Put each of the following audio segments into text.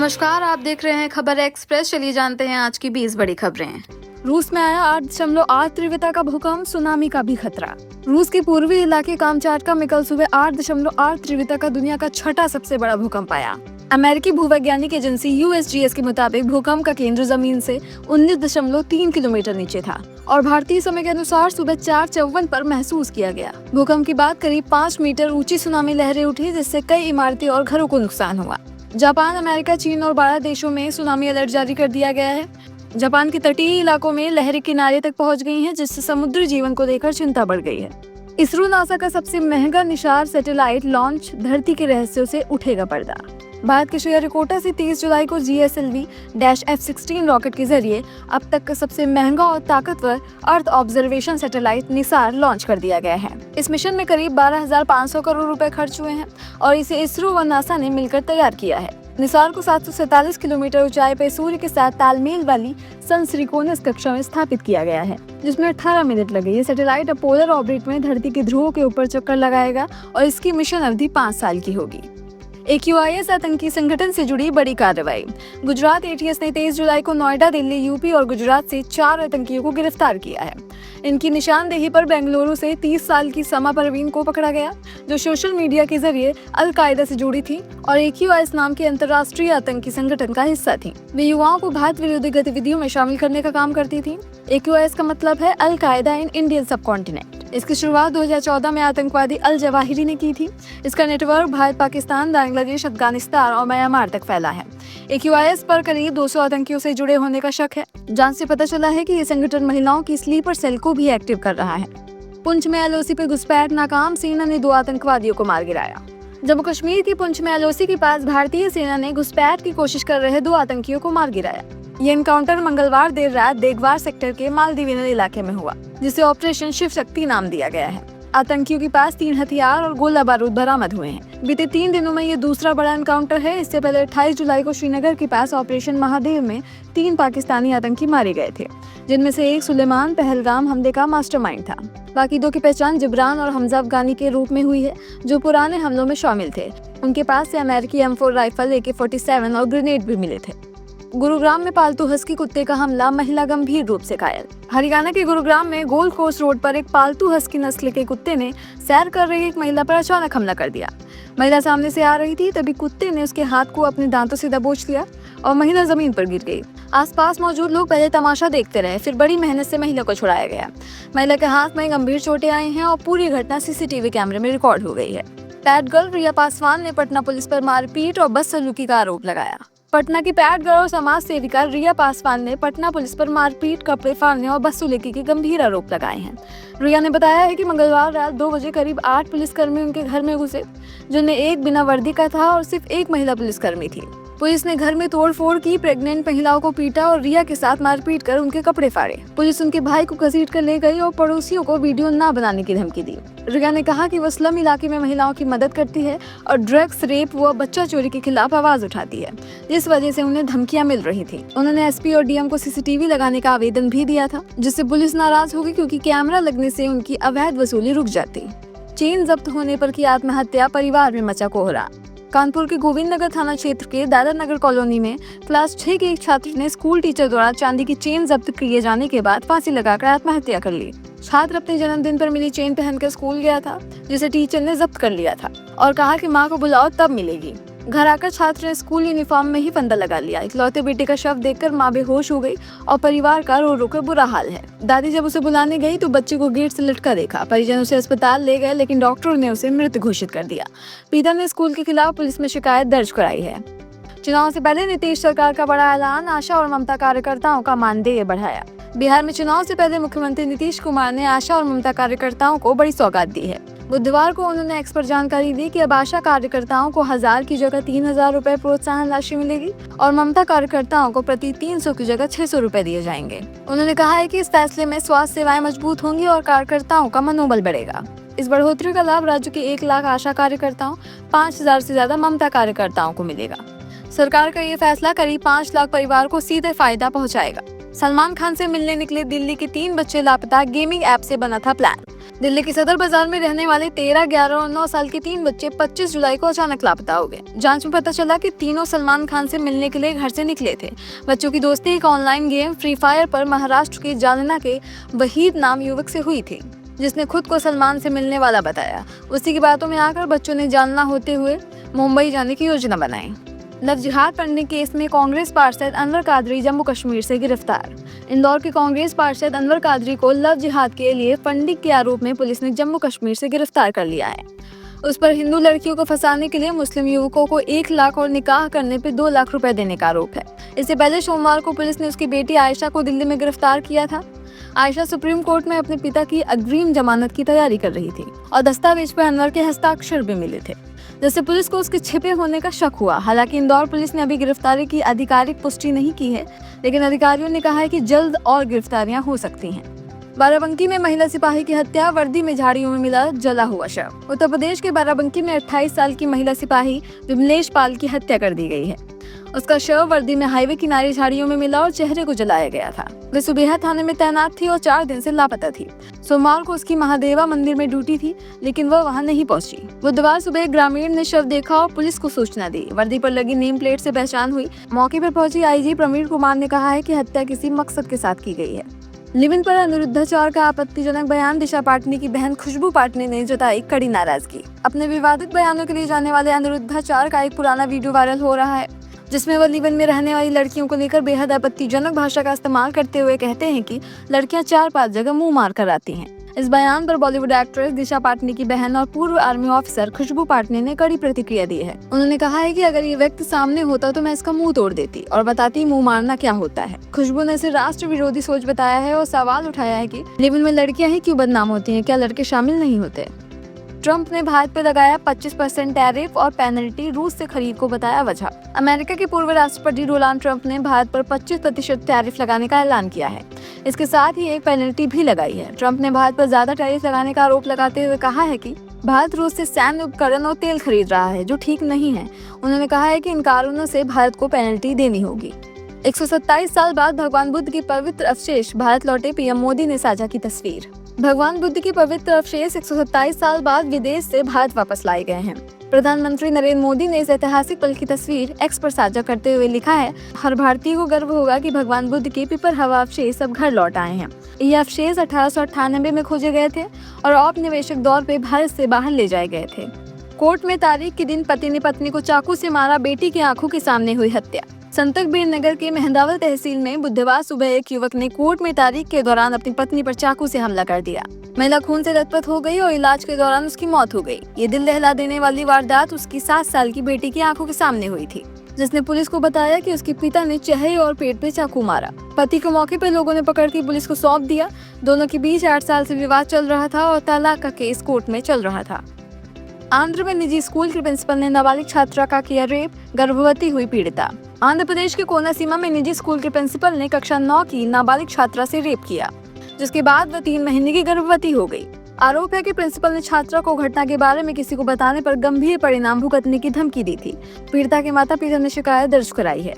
नमस्कार, आप देख रहे हैं खबर एक्सप्रेस। चलिए जानते हैं आज की 20 बड़ी खबरें। रूस में आया 8.8 तीव्रता का भूकंप, सुनामी का भी खतरा। रूस के पूर्वी इलाके कामचाटका में कल सुबह 8.8 तीव्रता का दुनिया का छठा सबसे बड़ा भूकंप आया। अमेरिकी भूवैज्ञानिक एजेंसी USGS के मुताबिक भूकंप का केंद्र जमीन से 19.3 किलोमीटर नीचे था और भारतीय समय के अनुसार सुबह 4:54 पर महसूस किया गया। भूकंप के बाद करीब 5 मीटर ऊंची सुनामी लहरें उठी, जिससे कई इमारतें और घरों को नुकसान हुआ। जापान, अमेरिका, चीन और 12 देशों में सुनामी अलर्ट जारी कर दिया गया है। जापान के तटीय इलाकों में लहरें किनारे तक पहुंच गई हैं, जिससे समुद्री जीवन को लेकर चिंता बढ़ गई है। इसरो नासा का सबसे महंगा निशार सैटेलाइट लॉन्च, धरती के रहस्यों से उठेगा पर्दा। भारत के श्रीहरिकोटा से 30 जुलाई को GSLV-F-16 रॉकेट के जरिए अब तक का सबसे महंगा और ताकतवर earth observation satellite Nisar launch कर दिया गया है। इस मिशन में करीब 12,500 करोड़ रुपए खर्च हुए हैं और इसे इसरो व नासा ने मिलकर तैयार किया है। निसार को 747 किलोमीटर ऊंचाई पर सूर्य के साथ तालमेल वाली सन त्रिकोणीय कक्षा में स्थापित किया गया है, जिसमें 18 मिनट लगे। ये सैटेलाइट अब पोलर ऑर्बिट में धरती के ध्रुवों के ऊपर चक्कर लगाएगा और इसकी मिशन अवधि 5 साल की होगी। AQIS आतंकी संगठन से जुड़ी बड़ी कार्रवाई। गुजरात ATS ने 23 जुलाई को नोएडा, दिल्ली, UP और गुजरात से 4 आतंकियों को गिरफ्तार किया है। इनकी निशानदेही पर बेंगलुरु से 30 साल की समा परवीन को पकड़ा गया, जो सोशल मीडिया के जरिए अल-कायदा से जुड़ी थी और AQIS नाम के अंतर्राष्ट्रीय आतंकी संगठन का हिस्सा थी। वे युवाओं को भारत विरोधी गतिविधियों में शामिल करने का काम करती थी। AQIS का मतलब है अल-कायदा इन इंडियन सबकॉन्टिनेंट। इसकी शुरुआत 2014 में आतंकवादी अल जवाहिरी ने की थी। इसका नेटवर्क भारत, पाकिस्तान, बांग्लादेश, अफगानिस्तान और म्यांमार तक फैला है। AQIS पर करीब 200 आतंकियों से जुड़े होने का शक है। जांच से पता चला है कि ये संगठन महिलाओं की स्लीपर सेल को भी एक्टिव कर रहा है। पुंछ में LOC पे घुसपैठ नाकाम, सेना ने 2 आतंकवादियों को मार गिराया। जम्मू कश्मीर की पुंछ में LOC के पास भारतीय सेना ने घुसपैठ की कोशिश कर रहे 2 आतंकियों को मार गिराया। ये एनकाउंटर मंगलवार देर रात देगवार सेक्टर के मालदीविनल इलाके में हुआ, जिसे ऑपरेशन शिव शक्ति नाम दिया गया है। आतंकियों के पास 3 हथियार और गोला बारूद बरामद हुए हैं। बीते 3 दिनों में ये दूसरा बड़ा एनकाउंटर है। इससे पहले 28 जुलाई को श्रीनगर के पास ऑपरेशन महादेव में 3 पाकिस्तानी आतंकी मारे गए थे, जिनमें से एक सुलेमान पहलगाम हमले का मास्टरमाइंड था। बाकी 2 की पहचान जिब्रान और हमजा अफगानी के रूप में हुई है, जो पुराने हमलों में शामिल थे। उनके पास से अमेरिकी M4 राइफल, AK-47 और ग्रेनेड भी मिले थे। गुरुग्राम में पालतू हस्की कुत्ते का हमला, महिला गंभीर रूप से घायल। हरियाणा के गुरुग्राम में गोल्ड कोस्ट रोड पर एक पालतू हस्की नस्ल के कुत्ते ने सैर कर रही एक महिला पर अचानक हमला कर दिया। महिला सामने से आ रही थी, तभी कुत्ते ने उसके हाथ को अपने दांतों से दबोच लिया और महिला जमीन पर गिर गई। आसपास मौजूद लोग पहले तमाशा देखते रहे, फिर बड़ी मेहनत से महिला को छुड़ाया गया। महिला के हाथ में गंभीर चोटें आई हैं और पूरी घटना CCTV कैमरे में रिकॉर्ड हो गई है। पैट गर्ल रिया पासवान ने पटना पुलिस पर मारपीट और बदसलूकी का आरोप लगाया। पटना की पैट गर्ल और समाज सेविका रिया पासवान ने पटना पुलिस पर मारपीट, कपड़े फाड़ने और बदसलूकी के गंभीर आरोप लगाए हैं। रिया ने बताया है कि मंगलवार रात 2 बजे करीब 8 पुलिसकर्मी उनके घर में घुसे, जिनमें एक बिना वर्दी का था और सिर्फ एक महिला पुलिसकर्मी थी। पुलिस ने घर में तोड़फोड़ की, प्रेग्नेंट महिलाओं को पीटा और रिया के साथ मारपीट कर उनके कपड़े फाड़े। पुलिस उनके भाई को घसीट कर ले गई और पड़ोसियों को वीडियो न बनाने की धमकी दी। रिया ने कहा कि वो स्लम इलाके में महिलाओं की मदद करती है और ड्रग्स, रेप व बच्चा चोरी के खिलाफ आवाज उठाती है, जिस वजह से उन्हें धमकियां मिल रही थी। उन्होंने SP और DM को CCTV लगाने का आवेदन भी दिया था, जिससे पुलिस नाराज हो गई, क्योंकि कैमरा लगने से उनकी अवैध वसूली रुक जाती। चेन जब्त होने पर की आत्महत्या, परिवार में मचा कोहरा। कानपुर के गोविंद नगर थाना क्षेत्र के दादर नगर कॉलोनी में क्लास 6 के एक छात्र ने स्कूल टीचर द्वारा चांदी की चेन जब्त किए जाने के बाद फांसी लगाकर आत्महत्या कर ली। छात्र अपने जन्मदिन पर मिली चेन पहनकर स्कूल गया था, जिसे टीचर ने जब्त कर लिया था और कहा कि मां को बुलाओ तब मिलेगी। घर आकर छात्र ने स्कूल यूनिफॉर्म में ही फंदा लगा लिया। इकलौते बेटे का शव देखकर मां बेहोश हो गई और परिवार का रो रो कर बुरा हाल है। दादी जब उसे बुलाने गई तो बच्चे को गेट से लटका देखा। परिजन उसे अस्पताल ले गए, लेकिन डॉक्टरों ने उसे मृत घोषित कर दिया। पिता ने स्कूल के खिलाफ पुलिस में शिकायत दर्ज कराई है। चुनाव से पहले नीतीश सरकार का बड़ा ऐलान, आशा और ममता कार्यकर्ताओं का मानदेय बढ़ाया। बिहार में चुनाव से पहले मुख्यमंत्री नीतीश कुमार ने आशा और ममता कार्यकर्ताओं को बड़ी सौगात दी है। बुधवार को उन्होंने एक्स पर जानकारी दी कि अब आशा कार्यकर्ताओं को 1000 की जगह 3000 रुपए प्रोत्साहन राशि मिलेगी और ममता कार्यकर्ताओं को प्रति 300 की जगह 600 रुपए दिए जाएंगे। उन्होंने कहा है कि इस फैसले में स्वास्थ्य सेवाएं मजबूत होंगी और कार्यकर्ताओं का मनोबल बढ़ेगा। इस बढ़ोतरी का लाभ राज्य के 1 लाख आशा कार्यकर्ताओं, 5000 से ज्यादा ममता कार्यकर्ताओं को मिलेगा। सरकार का ये फैसला करीब 5 लाख परिवार को सीधे फायदा पहुंचाएगा। सलमान खान से मिलने निकले दिल्ली के 3 बच्चे लापता, गेमिंग ऐप से बना था प्लान। दिल्ली के सदर बाजार में रहने वाले 13, 11 और 9 साल के 3 बच्चे 25 जुलाई को अचानक लापता हो गए। जांच में पता चला कि तीनों सलमान खान से मिलने के लिए घर से निकले थे। बच्चों की दोस्ती एक ऑनलाइन गेम फ्री फायर पर महाराष्ट्र के जालना के वहीद नाम युवक से हुई थी, जिसने खुद को सलमान से मिलने वाला बताया। उसी की बातों में आकर बच्चों ने जालना होते हुए मुंबई जाने की योजना बनाई। लव जिहाद पढ़ने केस में कांग्रेस पार्षद अनवर कादरी जम्मू कश्मीर से गिरफ्तार। इंदौर के कांग्रेस पार्षद अनवर कादरी को लव जिहाद के लिए फंडिंग के आरोप में पुलिस ने जम्मू कश्मीर से गिरफ्तार कर लिया है। उस पर हिंदू लड़कियों को फंसाने के लिए मुस्लिम युवकों को 1 लाख और निकाह करने पर 2 लाख रुपए देने का आरोप है। इससे पहले सोमवार को पुलिस ने उसकी बेटी आयशा को दिल्ली में गिरफ्तार किया था। आयशा सुप्रीम कोर्ट में अपने पिता की अग्रिम जमानत की तैयारी कर रही थी और दस्तावेज पर अनवर के हस्ताक्षर भी मिले थे, जिससे पुलिस को उसके छिपे होने का शक हुआ। हालांकि इंदौर पुलिस ने अभी गिरफ्तारी की आधिकारिक पुष्टि नहीं की है, लेकिन अधिकारियों ने कहा है कि जल्द और गिरफ्तारियां हो सकती हैं। बाराबंकी में महिला सिपाही की हत्या, वर्दी में झाड़ियों में मिला जला हुआ शव। उत्तर प्रदेश के बाराबंकी में 28 साल की महिला सिपाही विमलेश पाल की हत्या कर दी गई है। उसका शव वर्दी में हाईवे किनारे झाड़ियों में मिला और चेहरे को जलाया गया था। वे सुबेहा थाने में तैनात थी और 4 दिन से लापता थी। सोमवार को उसकी महादेवा मंदिर में ड्यूटी थी, लेकिन वह वहां नहीं पहुंची। बुधवार सुबह एक ग्रामीण ने शव देखा और पुलिस को सूचना दी। वर्दी पर लगी नेम प्लेट से पहचान हुई। मौके पर पहुंची आईजी प्रवीण कुमार ने कहा है कि हत्या किसी मकसद के साथ की गई है। लिव-इन पर अनिरुद्धाचार का आपत्तिजनक बयान, दिशा पाटनी की बहन खुशबू पाटनी ने जताई कड़ी नाराजगी। अपने विवादित बयानों के लिए जाने वाले अनिरुद्धाचार का एक पुराना वीडियो वायरल हो रहा है, जिसमें वह लिव-इन में रहने वाली लड़कियों को लेकर बेहद आपत्तिजनक भाषा का इस्तेमाल करते हुए कहते हैं कि लड़कियां 4-5 जगह मुंह मार कर आती हैं। इस बयान पर बॉलीवुड एक्ट्रेस दिशा पाटनी की बहन और पूर्व आर्मी ऑफिसर खुशबू पाटनी ने कड़ी प्रतिक्रिया दी है। उन्होंने कहा है कि अगर ये व्यक्ति सामने होता तो मैं इसका मुंह तोड़ देती और बताती मुंह मारना क्या होता है। खुशबू ने इसे राष्ट्र विरोधी सोच बताया है और सवाल उठाया है कि लिव-इन में लड़कियां ही क्यों बदनाम होती हैं, क्या लड़के शामिल नहीं होते। ट्रंप ने भारत पर लगाया 25% टैरिफ और पेनल्टी, रूस से खरीद को बताया वजह। अमेरिका के पूर्व राष्ट्रपति डोनाल्ड ट्रंप ने भारत पर 25% टैरिफ लगाने का ऐलान किया है। इसके साथ ही एक पेनल्टी भी लगाई है। ट्रंप ने भारत पर ज्यादा टैरिफ लगाने का आरोप लगाते हुए कहा है कि भारत रूस से सैन्य उपकरण और तेल खरीद रहा है, जो ठीक नहीं है। उन्होंने कहा है कि इन कारणों से भारत को पेनल्टी देनी होगी। 127 साल बाद भगवान बुद्ध के पवित्र अवशेष भारत लौटे, पीएम मोदी ने साझा की तस्वीर। भगवान बुद्ध के पवित्र अवशेष 127 साल बाद विदेश से भारत वापस लाए गए हैं। प्रधानमंत्री नरेंद्र मोदी ने इस ऐतिहासिक पल की तस्वीर एक्स पर साझा करते हुए लिखा है, हर भारतीय को गर्व होगा कि भगवान बुद्ध के पिपर हवा अवशेष अब घर लौट आए हैं। ये अवशेष 1898 में खोजे गए थे और औपनिवेशिक दौर पे भारत से बाहर ले जाए गए थे। कोर्ट में तारीख के दिन पति ने पत्नी को चाकू से मारा, बेटी की आंखों के सामने हुई हत्या। संतकबीर नगर के मेहंदावल तहसील में बुधवार सुबह एक युवक ने कोर्ट में तारीख के दौरान अपनी पत्नी पर चाकू से हमला कर दिया। महिला खून से लथपथ हो गई और इलाज के दौरान उसकी मौत हो गई। ये दिल दहला देने वाली वारदात उसकी 7 साल की बेटी की आंखों के सामने हुई थी, जिसने पुलिस को बताया कि उसके पिता ने चेहरे और पेट पे चाकू मारा। पति को मौके पर लोगों ने पकड़कर पुलिस को सौंप दिया। दोनों के बीच 8 साल से विवाद चल रहा था और तलाक का केस कोर्ट में चल रहा था। आंध्र में निजी स्कूल के प्रिंसिपल ने नाबालिग छात्रा का किया रेप, गर्भवती हुई पीड़िता। आंध्र प्रदेश के कोनासीमा में निजी स्कूल के प्रिंसिपल ने कक्षा 9 की नाबालिग छात्रा से रेप किया, जिसके बाद वह 3 महीने की गर्भवती हो गई। आरोप है कि प्रिंसिपल ने छात्रा को घटना के बारे में किसी को बताने पर गंभीर परिणाम भुगतने की धमकी दी थी। पीड़िता के माता पिता ने शिकायत दर्ज कराई है।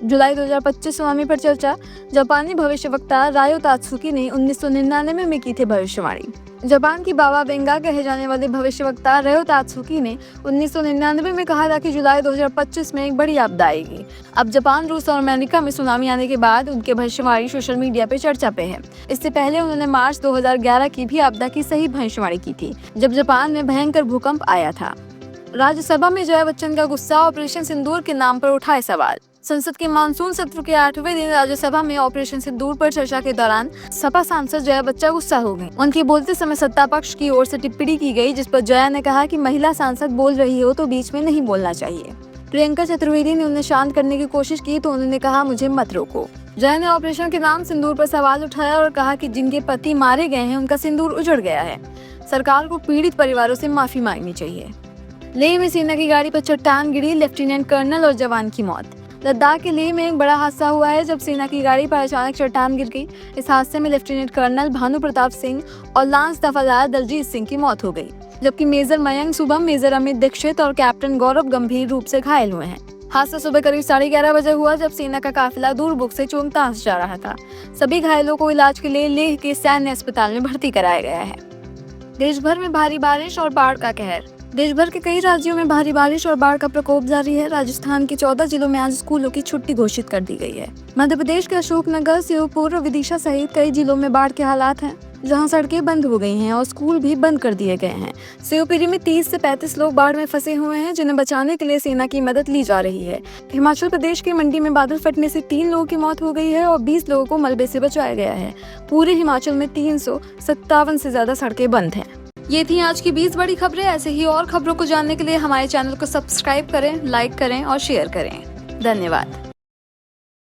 जुलाई 2025 सुनामी पर चर्चा, जापानी भविष्यवक्ता रायो तात्सुकी ने 1999 में की थी भविष्यवाणी। जापान की बाबा वेंगा कहे जाने वाले भविष्यवक्ता रायो तात्सुकी ने 1999 में कहा था कि जुलाई 2025 में एक बड़ी आपदा आएगी। अब जापान, रूस और अमेरिका में सुनामी आने के बाद उनके भविष्यवाणी सोशल मीडिया पे चर्चा पे है। इससे पहले उन्होंने मार्च 2011 की भी आपदा की सही भविष्यवाणी की थी, जब जापान में भयंकर भूकंप आया था। राज्यसभा में जया बच्चन का गुस्सा, ऑपरेशन सिंदूर के नाम पर उठाए सवाल। संसद के मानसून सत्र के 8वें दिन राज्यसभा में ऑपरेशन सिंदूर पर चर्चा के दौरान सपा सांसद जया बच्चन गुस्सा हो गयी। उनके बोलते समय सत्ता पक्ष की ओर से टिप्पणी की गई, जिस पर जया ने कहा कि महिला सांसद बोल रही हो तो बीच में नहीं बोलना चाहिए। प्रियंका चतुर्वेदी ने उन्हें शांत करने की कोशिश की तो उन्होंने कहा, मुझे मत रोको। जया ने ऑपरेशन के नाम सिंदूर पर सवाल उठाया और कहा कि जिनके पति मारे गए हैं उनका सिंदूर उजड़ गया है। सरकार को पीड़ित परिवारों से माफी मांगनी चाहिए। लेह में सेना की गाड़ी पर चट्टान गिरी, लेफ्टिनेंट कर्नल और जवान की मौत। लद्दाख के लेह में एक बड़ा हादसा हुआ है, जब सेना की गाड़ी पर अचानक चट्टान गिर गई। इस हादसे में लेफ्टिनेंट कर्नल भानु प्रताप सिंह और लांस दफादार दलजीत सिंह की मौत हो गई, जबकि मेजर मयंक शुभम, मेजर अमित दीक्षित और कैप्टन गौरव गंभीर रूप से घायल हुए हैं। हादसा सुबह करीब 11:30 बजे हुआ, जब सेना का काफिला दूरबुक से चोंगतास जा रहा था। सभी घायलों को इलाज के लिए लेह के सैन्य अस्पताल में भर्ती कराया गया है। देश भर में भारी बारिश और बाढ़ का कहर। देश भर के कई राज्यों में भारी बारिश और बाढ़ का प्रकोप जारी है। राजस्थान के 14 जिलों में आज स्कूलों की छुट्टी घोषित कर दी गई है। मध्य प्रदेश के अशोकनगर, श्योपुर और विदिशा सहित कई जिलों में बाढ़ के हालात हैं, जहां सड़कें बंद हो गई हैं और स्कूल भी बंद कर दिए गए हैं। शिवपुरी में 30 से 35 लोग बाढ़ में फंसे हुए हैं, जिन्हें बचाने के लिए सेना की मदद ली जा रही है। हिमाचल प्रदेश की मंडी में बादल फटने से 3 लोगों की मौत हो गई है और 20 लोगों को मलबे से बचाया गया है। पूरे हिमाचल में 357 से ज्यादा सड़कें बंद हैं। ये थी आज की 20 बड़ी खबरें। ऐसे ही और खबरों को जानने के लिए हमारे चैनल को सब्सक्राइब करें, लाइक करें और शेयर करें। धन्यवाद।